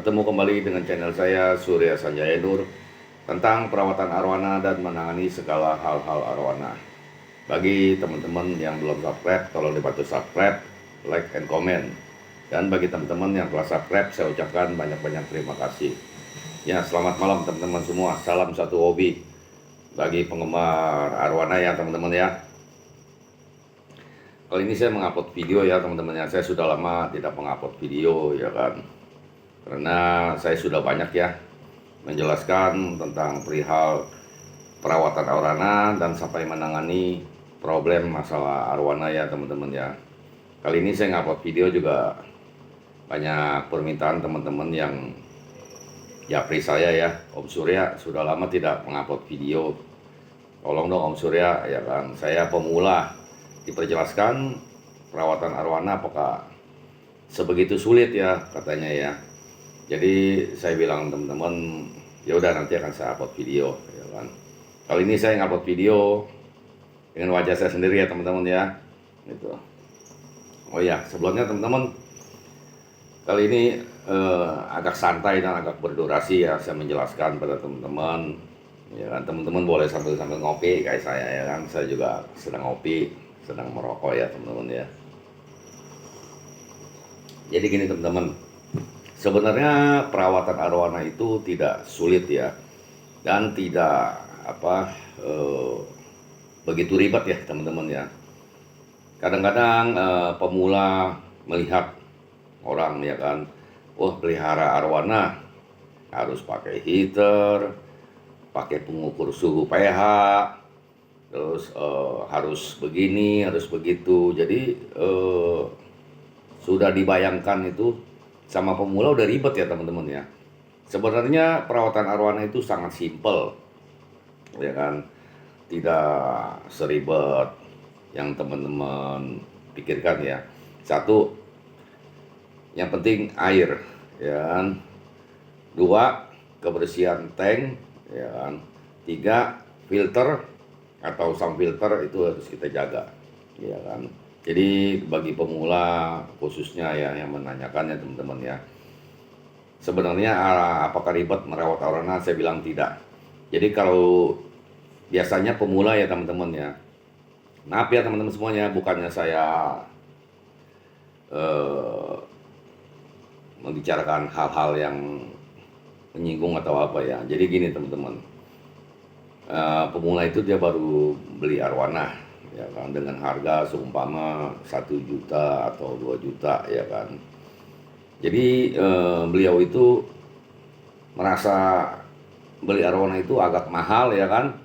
Bertemu kembali dengan channel saya Surya Sanjaya Nur tentang perawatan arwana dan menangani segala hal-hal arwana. Bagi teman-teman yang belum subscribe, tolong dibantu subscribe, like, and comment. Dan bagi teman-teman yang telah subscribe, saya ucapkan banyak-banyak terima kasih. Ya, selamat malam teman-teman semua. Salam satu hobi bagi penggemar arwana ya teman-teman ya. Kali ini saya mengupload video ya teman-teman ya. Saya sudah lama tidak mengupload video ya kan. Karena saya sudah banyak ya menjelaskan tentang perihal perawatan arwana dan sampai menangani problem masalah arwana ya teman-teman ya. Kali ini saya ngupload video juga banyak permintaan teman-teman yang japri saya ya, Om Surya sudah lama tidak mengupload video. Tolong dong Om Surya ya kan, saya pemula, diperjelaskan perawatan arwana apakah sebegitu sulit ya katanya ya. Jadi saya bilang teman-teman, ya udah nanti akan saya upload video ya kan. Kali ini saya ngupload video dengan wajah saya sendiri ya teman-teman ya. Gitu. Oh ya, sebelumnya teman-teman, kali ini agak santai dan agak berdurasi ya saya menjelaskan pada teman-teman. Ya kan, teman-teman boleh sambil ngopi kayak saya ya kan. Saya juga sedang ngopi, sedang merokok ya teman-teman ya. Jadi gini teman-teman, sebenarnya perawatan arwana itu tidak sulit ya, dan tidak begitu ribet ya teman-teman ya. Kadang-kadang pemula melihat orang ya kan, wah pelihara arwana harus pakai heater, pakai pengukur suhu pH, terus harus begini, harus begitu. Jadi sudah dibayangkan itu sama pemula udah ribet ya teman-teman ya. Sebenarnya perawatan arwana itu sangat simpel ya kan, tidak seribet yang teman-teman pikirkan ya. Satu, yang penting air ya kan. Dua, kebersihan tank ya kan. Tiga, filter atau sound filter itu harus kita jaga ya kan. Jadi bagi pemula khususnya ya yang menanyakan ya teman-teman ya, sebenarnya apakah ribet merawat arwana? Saya bilang tidak. Jadi kalau biasanya pemula ya teman-teman ya, maaf ya teman-teman semuanya, bukannya saya membicarakan hal-hal yang menyinggung atau apa ya. Jadi gini teman-teman, pemula itu dia baru beli arwana ya kan, dengan harga seumpama 1 juta atau 2 juta ya kan. Jadi beliau itu merasa beli arwana itu agak mahal ya kan,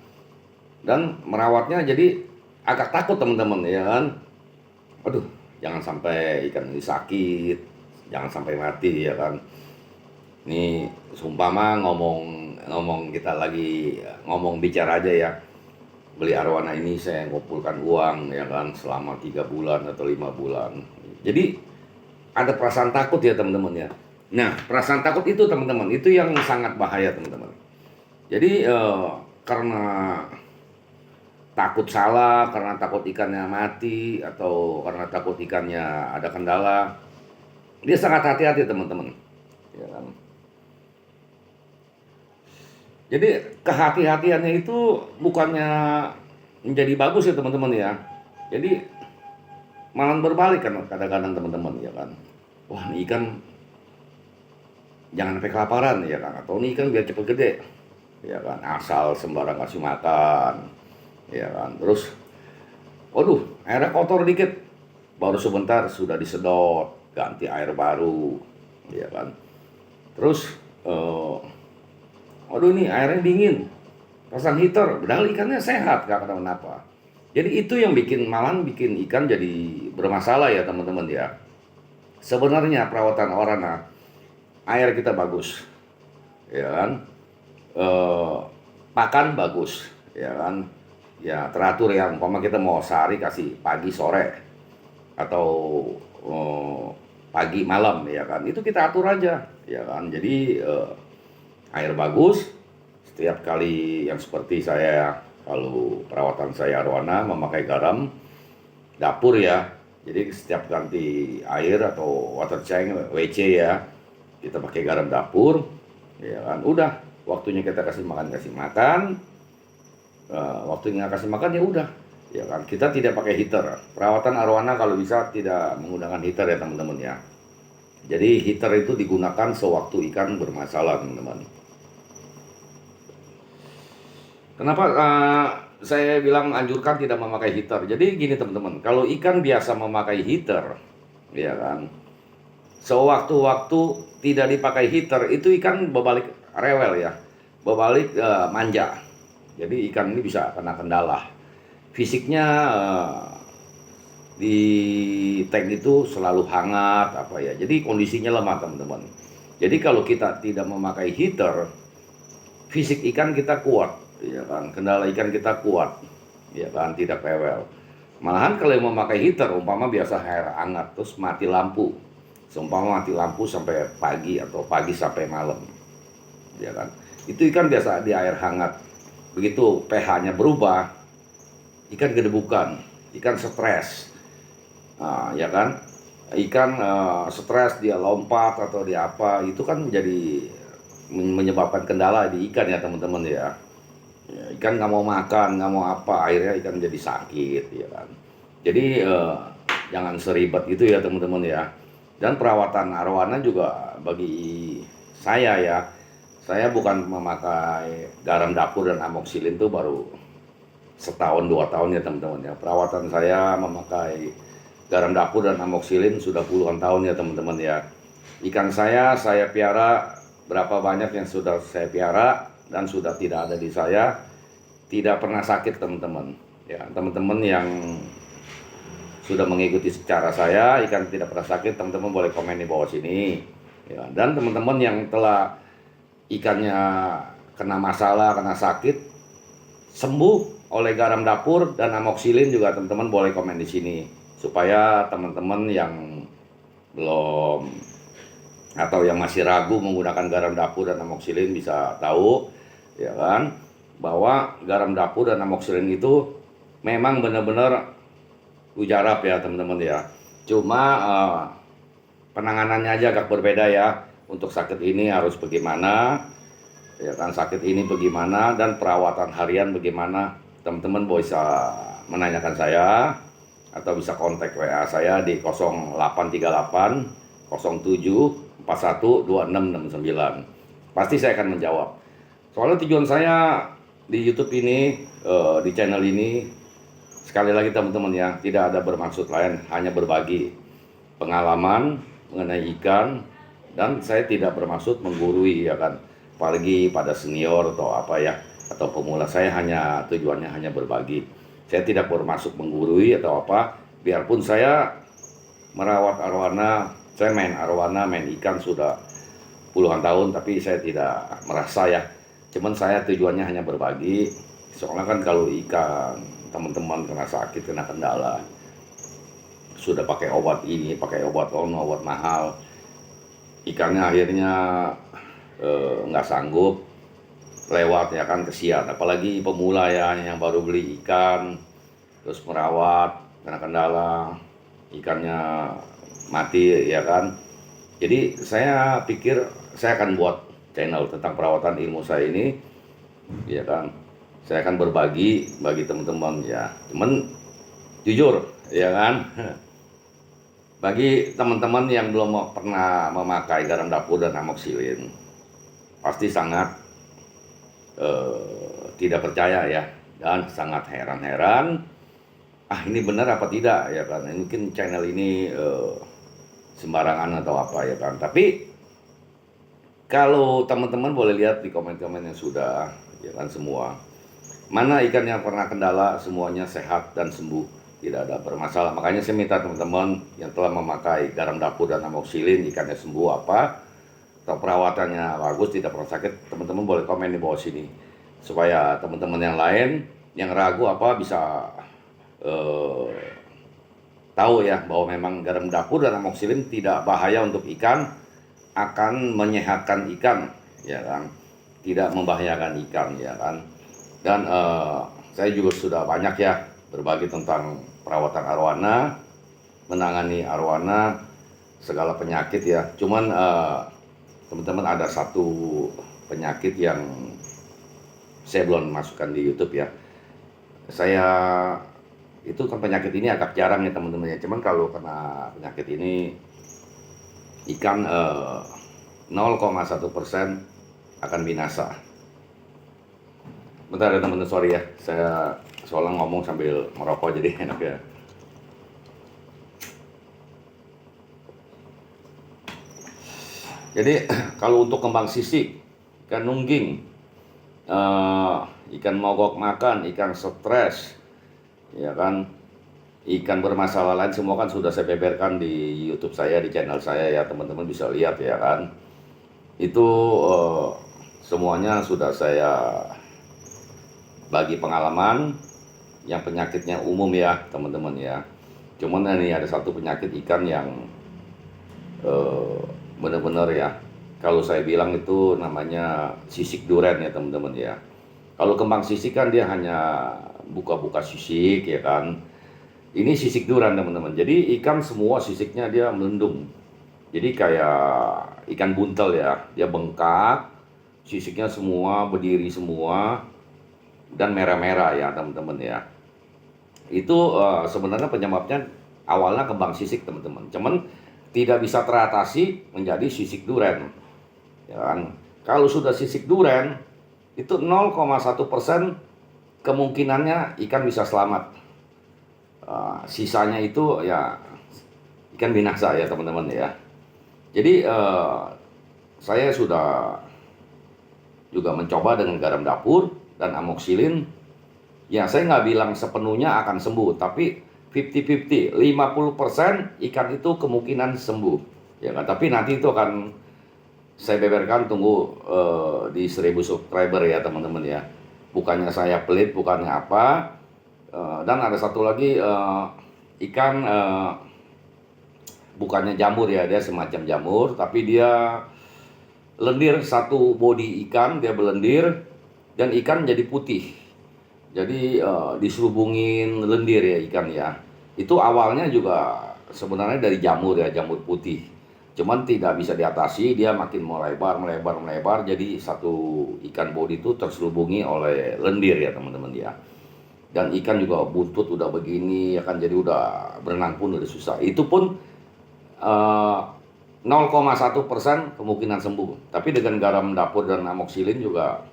dan merawatnya jadi agak takut teman-teman ya kan. Aduh, jangan sampai ikan ini sakit, jangan sampai mati ya kan. Ini seumpama ngomong kita lagi ngomong bicara aja ya, beli arwana ini saya ngumpulkan uang ya kan selama 3 bulan atau 5 bulan. Jadi ada perasaan takut ya teman-teman ya. Nah, perasaan takut itu teman-teman, itu yang sangat bahaya teman-teman. Jadi karena takut salah, karena takut ikannya mati, atau karena takut ikannya ada kendala, dia sangat hati-hati teman-teman ya kan. Jadi kehati-hatiannya itu bukannya menjadi bagus ya teman-teman ya. Jadi malah berbalik kan kadang-kadang teman-teman ya kan. Wah, ini ikan jangan sampai kelaparan ya kan, atau ini ikan biar cepet gede ya kan, asal sembarang kasih makan ya kan. Terus waduh, airnya kotor dikit, baru sebentar sudah disedot, ganti air baru ya kan. Terus waduh, ini airnya dingin, pasang heater, padahal ikannya sehat, gak kenapa-napa. Jadi itu yang malah bikin ikan jadi bermasalah ya teman-teman ya. Sebenarnya perawatan arwana, air kita bagus ya kan, pakan bagus ya kan, ya teratur ya. Umpama kita mau sehari kasih pagi sore atau pagi malam ya kan, itu kita atur aja ya kan. Jadi air bagus. Setiap kali yang seperti saya, kalau perawatan saya arwana memakai garam dapur ya, jadi setiap ganti air atau water change WC ya, kita pakai garam dapur, ya kan, udah waktunya kita kasih makan, waktunya kasih makan ya udah, ya kan, kita tidak pakai heater. Perawatan arowana kalau bisa tidak menggunakan heater ya teman-teman ya. Jadi heater itu digunakan sewaktu ikan bermasalah teman-teman. Kenapa saya bilang anjurkan tidak memakai heater? Jadi gini teman-teman, kalau ikan biasa memakai heater, ya kan, sewaktu-waktu tidak dipakai heater, itu ikan berbalik rewel ya, berbalik manja. Jadi ikan ini bisa kena kendala. Fisiknya di tank itu selalu hangat apa ya. Jadi kondisinya lemah teman-teman. Jadi kalau kita tidak memakai heater, fisik ikan kita kuat, ya kan. Kendala ikan kita kuat, ya kan, tidak rewel. Malahan kalau yang memakai heater, umpama biasa air hangat terus mati lampu. Seumpama mati lampu sampai pagi atau pagi sampai malam, ya kan, itu ikan biasa di air hangat. Begitu pH-nya berubah, ikan gedebukan, ikan stres, ya kan, ikan stres, dia lompat atau dia apa, itu kan menjadi menyebabkan kendala di ikan ya teman-teman ya. Ikan nggak mau makan, nggak mau apa, akhirnya ikan jadi sakit, ya kan. Jadi jangan seribet itu ya teman-teman ya. Dan perawatan arowana juga bagi saya ya, saya bukan memakai garam dapur dan amoxicillin itu baru setahun 2 tahun ya teman-teman ya. Perawatan saya memakai garam dapur dan amoxicillin sudah puluhan tahun ya teman-teman ya. Ikan saya piara, berapa banyak yang sudah saya piara dan sudah tidak ada di saya, tidak pernah sakit teman-teman ya. Teman-teman yang sudah mengikuti secara saya, ikan tidak pernah sakit, teman-teman boleh komen di bawah sini ya. Dan teman-teman yang telah ikannya kena masalah, kena sakit, sembuh oleh garam dapur dan amoxicillin juga, teman-teman boleh komen di sini supaya teman-teman yang belum atau yang masih ragu menggunakan garam dapur dan amoxicillin bisa tahu, ya kan, bahwa garam dapur dan amoxicillin itu memang benar-benar ujarab ya teman-teman ya. Cuma penanganannya aja agak berbeda ya. Untuk sakit ini harus bagaimana, ya kan, sakit ini bagaimana, dan perawatan harian bagaimana, teman-teman bisa menanyakan saya atau bisa kontak WA saya di 0838 07 41 2669. Pasti saya akan menjawab. Soalnya tujuan saya di YouTube ini, di channel ini, sekali lagi teman-teman ya, tidak ada bermaksud lain, hanya berbagi pengalaman mengenai ikan, dan saya tidak bermaksud menggurui ya kan, apalagi pada senior atau apa ya, atau pemula. Saya hanya tujuannya hanya berbagi. Saya tidak bermaksud menggurui atau apa. Biarpun saya merawat arowana, saya main arowana, main ikan sudah puluhan tahun, tapi saya tidak merasa ya. Cuman saya tujuannya hanya berbagi. Soalnya kan kalau ikan teman-teman kena sakit, kena kendala, sudah pakai obat ini, pakai obat obat mahal, ikannya akhirnya nggak sanggup, lewat ya kan, kesian. Apalagi pemula ya, yang baru beli ikan terus merawat, kena kendala, ikannya mati ya kan. Jadi saya pikir saya akan buat channel tentang perawatan ilmu saya ini, ya kan. Saya akan berbagi bagi teman-teman ya. Cuman jujur ya kan, bagi teman-teman yang belum pernah memakai garam dapur dan amoxicillin, pasti sangat tidak percaya ya, dan sangat heran-heran, ini benar apa tidak ya kan. Mungkin channel ini sembarangan atau apa ya kan. Tapi kalau teman-teman boleh lihat di komen-komen yang sudah ya kan, semua mana ikan yang pernah kendala, semuanya sehat dan sembuh, tidak ada bermasalah. Makanya saya minta teman-teman yang telah memakai garam dapur dan amoxicillin, ikannya sembuh apa, atau perawatannya bagus, tidak pernah sakit, teman-teman boleh komen di bawah sini, supaya teman-teman yang lain yang ragu apa bisa tahu ya, bahwa memang garam dapur dan amoxicillin tidak bahaya untuk ikan, akan menyehatkan ikan ya kan, tidak membahayakan ikan ya kan. Dan saya juga sudah banyak ya berbagi tentang perawatan arowana, menangani arowana, segala penyakit ya. Cuman teman-teman ada satu penyakit yang saya belum masukkan di YouTube ya. Saya itu kan penyakit ini agak jarang ya teman-teman ya. Cuman kalau kena penyakit ini ikan 0,1% akan binasa. Bentar ya teman-teman, sorry ya. Saya soalnya ngomong sambil merokok jadi enak ya. Jadi kalau untuk kembang sisik, ikan nungging, ikan mogok makan, ikan stres, ya kan, ikan bermasalah lain semua kan sudah saya beberkan di YouTube saya, di channel saya ya, teman-teman bisa lihat ya kan. Itu semuanya sudah saya bagi pengalaman, yang penyakitnya umum ya teman-teman ya. Cuman ini ada satu penyakit ikan yang benar-benar ya, kalau saya bilang itu namanya sisik duren ya teman-teman ya. Kalau kembang sisik kan dia hanya buka-buka sisik ya kan. Ini sisik duren teman-teman. Jadi ikan semua sisiknya dia melendung. Jadi kayak ikan buntel ya, dia bengkak, sisiknya semua berdiri semua dan merah-merah ya teman-teman ya. Itu sebenarnya penyebabnya awalnya kembang sisik teman-teman. Cuman tidak bisa teratasi menjadi sisik duren. Ya kan? Kalau sudah sisik duren itu 0,1% kemungkinannya ikan bisa selamat. Sisanya itu ya ikan binasa ya teman-teman ya. Jadi saya sudah juga mencoba dengan garam dapur dan amoksilin. Ya saya nggak bilang sepenuhnya akan sembuh, tapi 50-50, 50% ikan itu kemungkinan sembuh. Ya kan? Tapi nanti itu akan saya beberkan, tunggu di 1000 subscriber ya teman-teman ya. Bukannya saya pelit, bukannya apa. Dan ada satu lagi ikan bukannya jamur ya, dia semacam jamur, tapi dia lendir, satu body ikan dia belendir dan ikan jadi putih. Jadi diselubungin lendir ya ikan ya. Itu awalnya juga sebenarnya dari jamur ya, jamur putih. Cuman tidak bisa diatasi, dia makin melebar. Jadi satu ikan body itu terselubungi oleh lendir ya teman-teman ya. Dan ikan juga buntut udah begini ya kan, jadi udah berenang pun udah susah. Itu pun 0,1% kemungkinan sembuh. Tapi dengan garam dapur dan amoksilin juga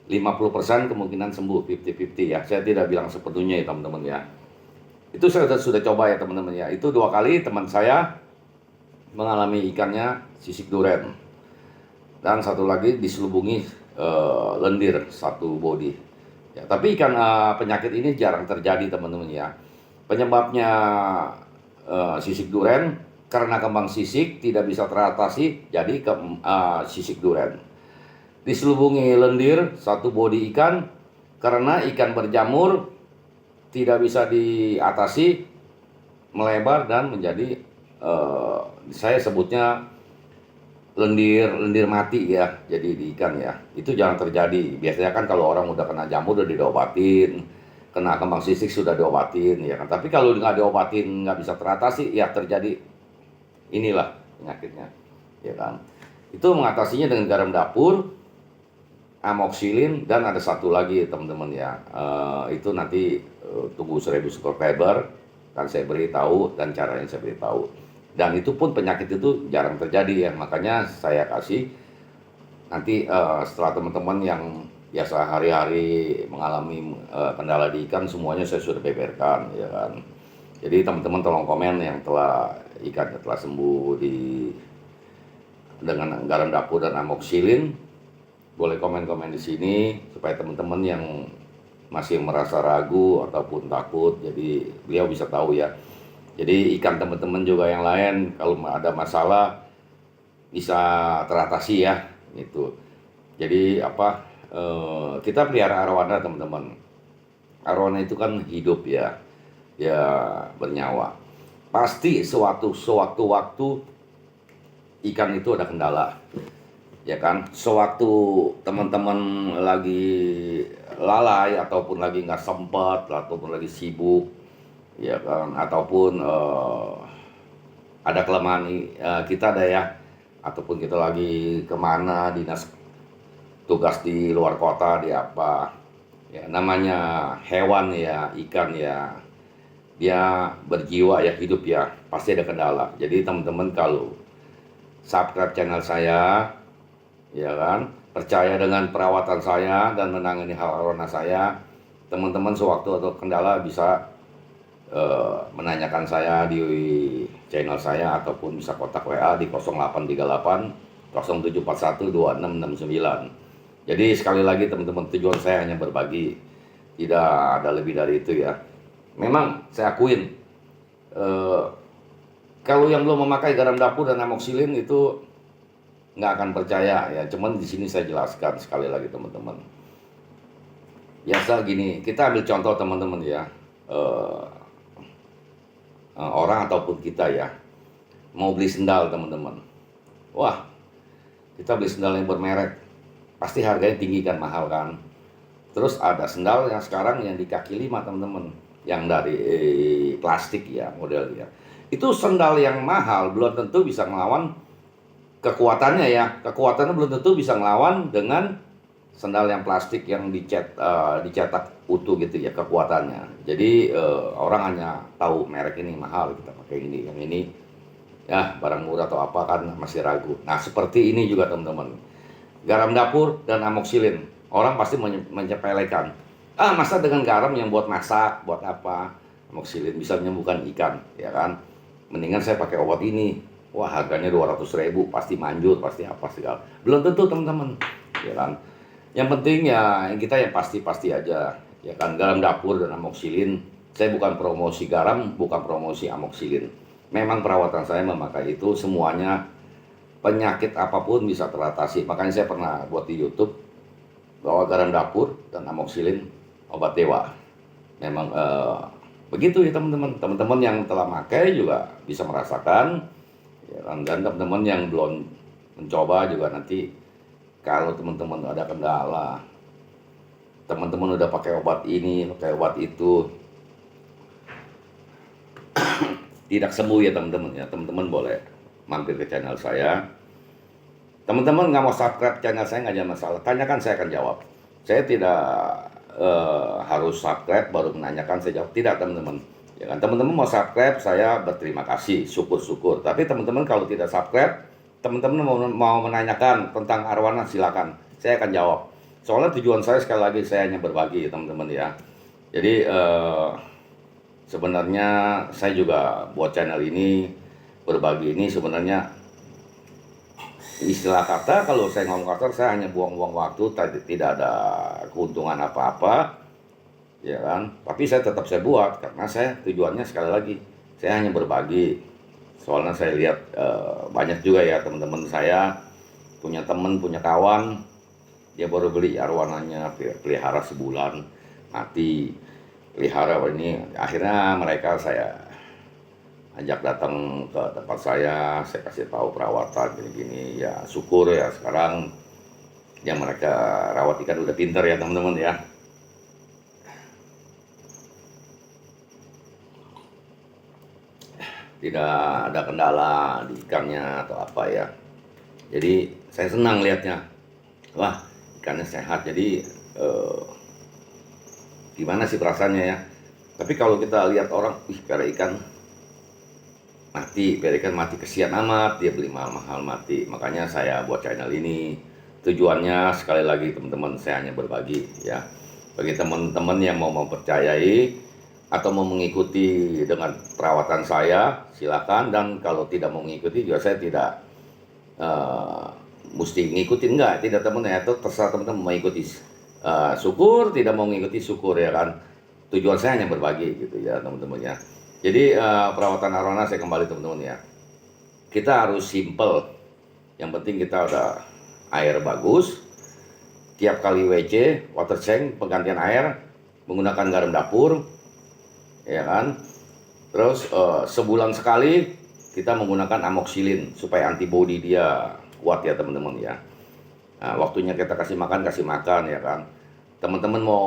50% kemungkinan sembuh, 50-50 ya. Saya tidak bilang sepenuhnya ya teman-teman ya. Itu saya sudah coba ya teman-teman ya. Itu 2 kali teman saya mengalami ikannya sisik duren. Dan satu lagi diselubungi lendir satu body. Ya, tapi ikan penyakit ini jarang terjadi teman-teman ya. Penyebabnya sisik duren karena kembang sisik tidak bisa teratasi, jadi sisik duren. Diselubungi lendir satu body ikan karena ikan berjamur tidak bisa diatasi, melebar dan menjadi saya sebutnya lendir mati ya, jadi di ikan ya. Itu jarang terjadi. Biasanya kan kalau orang udah kena jamur udah diobatin, kena kembang sisik sudah diobatin ya kan. Tapi kalau nggak diobatin, nggak bisa teratasi, ya terjadi inilah penyakitnya ya kan. Itu mengatasinya dengan garam dapur, amoksilin, dan ada satu lagi teman-teman ya, itu nanti tunggu 1000 subscriber kan saya beritahu dan caranya saya beritahu. Dan itu pun penyakit itu jarang terjadi ya, makanya saya kasih nanti setelah teman-teman yang biasa hari-hari mengalami kendala di ikan, semuanya saya sudah beberkan ya kan. Jadi teman-teman tolong komen yang telah ikannya telah sembuh dengan garam dapur dan amoksilin. Boleh komen-komen di sini supaya teman-teman yang masih merasa ragu ataupun takut, jadi beliau bisa tahu ya. Jadi ikan teman-teman juga yang lain kalau ada masalah bisa teratasi ya gitu. Jadi apa, kita pelihara arowana teman-teman. Arowana itu kan hidup ya, ya bernyawa. Pasti sewaktu-waktu ikan itu ada kendala. Ya kan, sewaktu teman-teman lagi lalai ataupun lagi nggak sempat ataupun lagi sibuk ya kan, ataupun ada kelemahan kita ada ya, ataupun kita lagi kemana dinas tugas di luar kota di apa ya, namanya hewan ya, ikan ya, dia berjiwa ya, hidup ya, pasti ada kendala. Jadi teman-teman kalau subscribe channel saya ya kan, percaya dengan perawatan saya dan menangani hal arwana saya, teman-teman sewaktu atau kendala bisa menanyakan saya di channel saya ataupun bisa kontak WA di 0838 0741 2669. Jadi sekali lagi teman-teman, tujuan saya hanya berbagi, tidak ada lebih dari itu ya. Memang saya akuin kalau yang belum memakai garam dapur dan amoxicillin itu nggak akan percaya ya. Cuman di sini saya jelaskan sekali lagi teman-teman. Biasa gini, kita ambil contoh teman-teman ya. Orang ataupun kita ya mau beli sendal teman-teman, wah kita beli sendal yang bermerek pasti harganya tinggi kan, mahal kan. Terus ada sendal yang sekarang yang di kaki 5 teman-teman, yang dari plastik ya modelnya, itu sendal yang mahal belum tentu bisa melawan kekuatannya ya, kekuatannya belum tentu bisa melawan dengan sendal yang plastik yang dicetak utuh gitu ya kekuatannya. Jadi orang hanya tahu merek ini mahal, kita pakai ini, yang ini ya barang murah atau apa kan masih ragu. Nah seperti ini juga teman-teman, garam dapur dan amoxicillin, orang pasti menyepelekan. Masa dengan garam yang buat masak, buat apa, amoxicillin bisa menyembuhkan ikan ya kan, mendingan saya pakai obat ini, wah harganya 200.000 pasti manjur, pasti apa segala. Belum tentu teman-teman ya kan. Yang penting ya kita yang pasti-pasti aja ya kan. Garam dapur dan amoxicillin, saya bukan promosi garam, bukan promosi amoxicillin. Memang perawatan saya memakai itu semuanya, penyakit apapun bisa teratasi. Makanya saya pernah buat di YouTube bahwa garam dapur dan amoxicillin obat dewa. Memang begitu ya teman-teman. Teman-teman yang telah pakai juga bisa merasakan ya kan? Dan teman-teman yang belum mencoba juga nanti, kalau teman-teman ada kendala, teman-teman udah pakai obat ini, pakai obat itu, tidak sembuh ya teman-teman ya, teman-teman boleh mampir ke channel saya. Teman-teman nggak mau subscribe channel saya nggak ada masalah, tanyakan saya akan jawab. Saya tidak harus subscribe baru menanyakan saya jawab, tidak teman-teman ya kan. Teman-teman mau subscribe saya berterima kasih, syukur-syukur. Tapi teman-teman kalau tidak subscribe, teman-teman mau menanyakan tentang arwana, silakan, saya akan jawab. Soalnya tujuan saya sekali lagi, saya hanya berbagi teman-teman ya. Jadi sebenarnya saya juga buat channel ini, berbagi ini sebenarnya istilah kata, kalau saya ngomong kasar saya hanya buang-buang waktu, tidak ada keuntungan apa-apa ya kan. Tapi saya tetap saya buat karena saya tujuannya sekali lagi, saya hanya berbagi. Soalnya saya lihat banyak juga ya teman-teman saya, punya teman, punya kawan, dia baru beli arwananya, pelihara sebulan, mati. Pelihara ini, akhirnya mereka saya ajak datang ke tempat saya kasih tahu perawatan gini-gini. Ya syukur ya sekarang yang mereka rawat ikan udah pinter ya teman-teman ya. Tidak ada kendala di ikannya atau apa ya. Jadi saya senang lihatnya, wah ikannya sehat. Jadi gimana sih perasaannya ya. Tapi kalau kita lihat orang, piara ikan mati, kesian amat, dia beli mahal-mahal mati. Makanya saya buat channel ini, tujuannya sekali lagi teman-teman, saya hanya berbagi ya. Bagi teman-teman yang mau mempercayai atau mau mengikuti dengan perawatan saya, silakan. Dan kalau tidak mau mengikuti juga saya tidak mesti ngikutin, enggak, tidak teman-teman ya, itu terserah teman-teman mau ikuti, syukur, tidak mau mengikuti syukur ya kan. Tujuan saya hanya berbagi gitu ya teman-teman ya. Jadi perawatan arwana saya kembali teman-teman ya, kita harus simple, yang penting kita ada air bagus, tiap kali WC, water change, penggantian air menggunakan garam dapur ya kan. Terus sebulan sekali kita menggunakan amoxicillin supaya antibodi dia kuat ya teman-teman ya. Nah, waktunya kita kasih makan ya kan. Teman-teman mau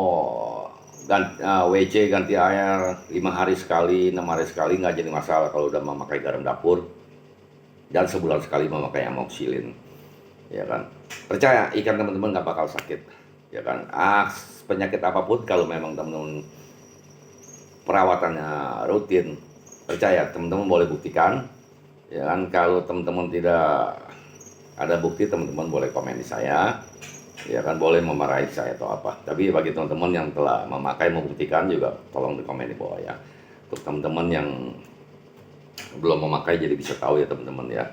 WC ganti air 5 hari sekali, 6 hari sekali, nggak jadi masalah kalau udah memakai garam dapur dan sebulan sekali memakai amoxicillin, ya kan. Percaya ikan teman-teman nggak bakal sakit, ya kan. Penyakit apapun kalau memang teman-teman perawatannya rutin, percaya teman-teman boleh buktikan, ya kan. Kalau teman-teman tidak ada bukti, teman-teman boleh komen di saya, ya kan, boleh memarahi saya atau apa. Tapi bagi teman-teman yang telah memakai, membuktikan juga, tolong di komen di bawah ya. Untuk teman-teman yang belum memakai jadi bisa tahu ya teman-teman ya.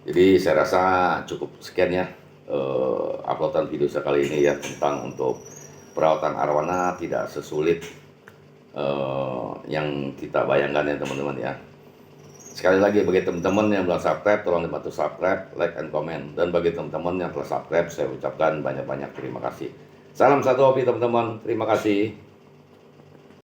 Jadi saya rasa cukup sekian ya uploadan video sekali ini ya, tentang untuk perawatan arwana tidak sesulit yang kita bayangkan ya teman-teman ya. Sekali lagi, bagi teman-teman yang belum subscribe, tolong dibantu subscribe, like, and comment. Dan bagi teman-teman yang telah subscribe, saya ucapkan banyak-banyak terima kasih. Salam satu hobi teman-teman, terima kasih.